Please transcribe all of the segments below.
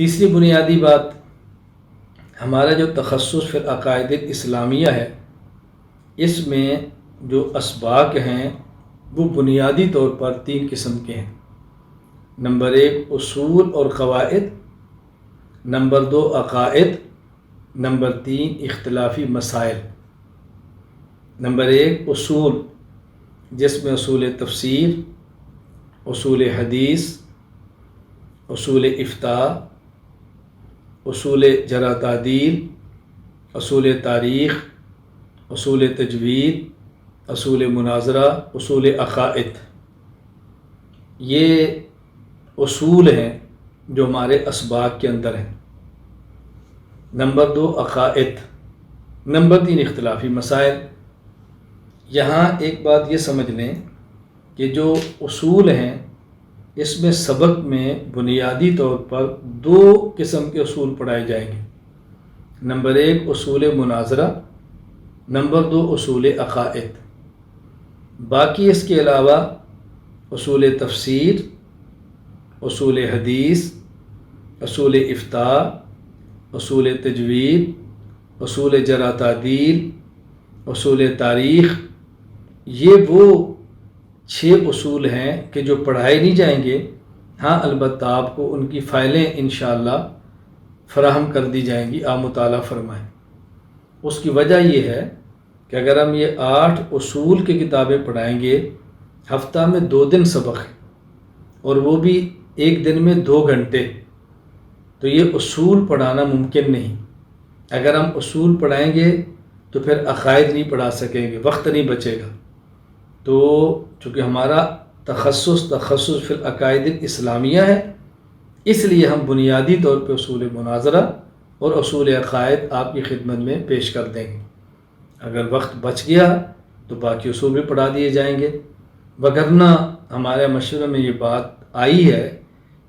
تیسری بنیادی بات، ہمارا جو تخصص فی العقائد الاسلامیہ ہے، اس میں جو اسباق ہیں وہ بنیادی طور پر 3 قسم کے ہیں۔ نمبر 1 اصول اور قواعد، نمبر 2 عقائد، نمبر 3 اختلافی مسائل۔ نمبر 1 اصول، جس میں اصول تفسیر، اصول حدیث، اصول افتاء، اصول جرح تعدیل، اصول تاریخ، اصول تجوید، اصول مناظرہ، اصول عقائد، یہ اصول ہیں جو ہمارے اسباق کے اندر ہیں۔ نمبر 2 عقائد، نمبر 3 اختلافی مسائل۔ یہاں ایک بات یہ سمجھ لیں کہ جو اصول ہیں اس میں سبق میں بنیادی طور پر 2 قسم کے اصول پڑھائے جائیں گے۔ نمبر 1 اصول مناظرہ، نمبر 2 اصول عقائد۔ باقی اس کے علاوہ اصول تفسیر، اصول حدیث، اصول افتاء، اصول تجوید، اصول جرح تعدیل، اصول تاریخ، یہ وہ 6 اصول ہیں کہ جو پڑھائے نہیں جائیں گے۔ ہاں البتہ آپ کو ان کی فائلیں انشاءاللہ فراہم کر دی جائیں گی، آپ مطالعہ فرمائیں۔ اس کی وجہ یہ ہے کہ اگر ہم یہ 8 اصول کی کتابیں پڑھائیں گے، ہفتہ میں 2 دن سبق ہے اور وہ بھی ایک دن میں 2 گھنٹے، تو یہ اصول پڑھانا ممکن نہیں۔ اگر ہم اصول پڑھائیں گے تو پھر عقائد نہیں پڑھا سکیں گے، وقت نہیں بچے گا۔ تو چونکہ ہمارا تخصص فی العقائد الاسلامیہ ہے، اس لیے ہم بنیادی طور پہ اصول مناظرہ اور اصول عقائد آپ کی خدمت میں پیش کر دیں گے۔ اگر وقت بچ گیا تو باقی اصول بھی پڑھا دیے جائیں گے، وگرنہ ہمارے مشورے میں یہ بات آئی ہے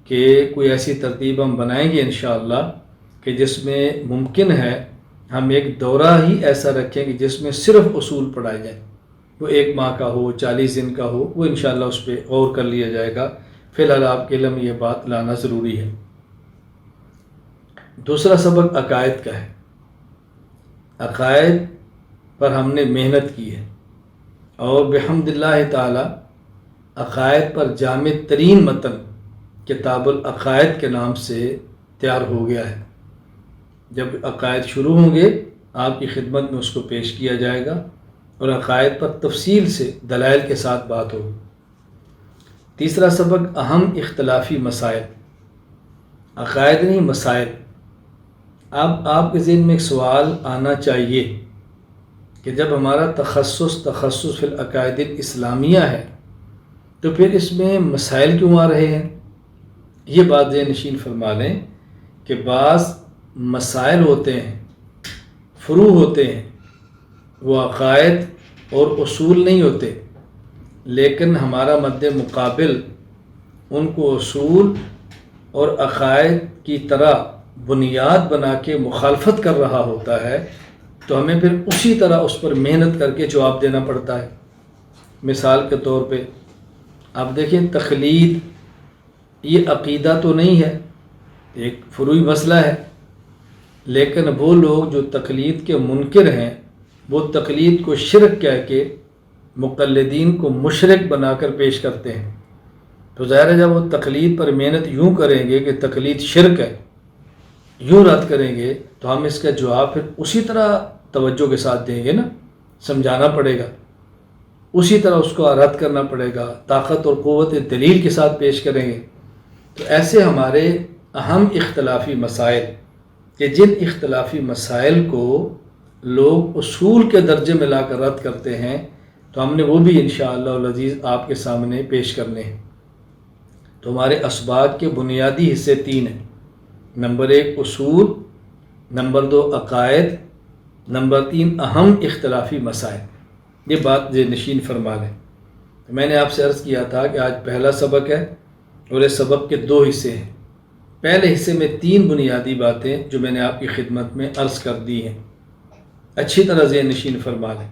کہ کوئی ایسی ترتیب ہم بنائیں گے انشاءاللہ کہ جس میں ممکن ہے ہم ایک دورہ ہی ایسا رکھیں کہ جس میں صرف اصول پڑھائے جائیں، وہ 1 ماہ کا ہو، 40 دن کا ہو، وہ انشاءاللہ اس پہ غور کر لیا جائے گا۔ فی الحال آپ کے علم یہ بات لانا ضروری ہے۔ دوسرا سبق عقائد کا ہے۔ عقائد پر ہم نے محنت کی ہے اور بحمد اللہ تعالی عقائد پر جامع ترین متن کتاب العقائد کے نام سے تیار ہو گیا ہے۔ جب عقائد شروع ہوں گے آپ کی خدمت میں اس کو پیش کیا جائے گا اور عقائد پر تفصیل سے دلائل کے ساتھ بات ہوگی۔ تیسرا سبق اہم اختلافی مسائل، عقائد نہیں مسائل۔ اب آپ کے ذہن میں ایک سوال آنا چاہیے کہ جب ہمارا تخصص فی العقائد الاسلامیہ ہے تو پھر اس میں مسائل کیوں آ رہے ہیں؟ یہ بات ذہن نشین فرما لیں کہ بعض مسائل ہوتے ہیں، فروع ہوتے ہیں، وہ عقائد اور اصول نہیں ہوتے، لیکن ہمارا مد مقابل ان کو اصول اور عقائد کی طرح بنیاد بنا کے مخالفت کر رہا ہوتا ہے، تو ہمیں پھر اسی طرح اس پر محنت کر کے جواب دینا پڑتا ہے۔ مثال کے طور پہ آپ دیکھیں، تقلید یہ عقیدہ تو نہیں ہے، ایک فروعی مسئلہ ہے، لیکن وہ لوگ جو تقلید کے منکر ہیں وہ تقلید کو شرک کہہ کے مقلدین کو مشرک بنا کر پیش کرتے ہیں۔ تو ظاہر ہے جب وہ تقلید پر محنت یوں کریں گے کہ تقلید شرک ہے، یوں رد کریں گے، تو ہم اس کا جواب پھر اسی طرح توجہ کے ساتھ دیں گے نا، سمجھانا پڑے گا، اسی طرح اس کو رد کرنا پڑے گا، طاقت اور قوت دلیل کے ساتھ پیش کریں گے۔ تو ایسے ہمارے اہم اختلافی مسائل کہ جن اختلافی مسائل کو لوگ اصول کے درجے میں لا کر رد کرتے ہیں، تو ہم نے وہ بھی انشاءاللہ العزیز آپ کے سامنے پیش کرنے ہیں۔ تو ہمارے اسباق کے بنیادی حصے 3 ہیں۔ نمبر 1 اصول، نمبر 2 عقائد، نمبر 3 اہم اختلافی مسائل۔ یہ بات ذہن نشین فرما لیں۔ میں نے آپ سے عرض کیا تھا کہ آج پہلا سبق ہے اور اس سبق کے 2 حصے ہیں۔ پہلے حصے میں 3 بنیادی باتیں جو میں نے آپ کی خدمت میں عرض کر دی ہیں، اچھی طرح ذہن نشین فرما لیں۔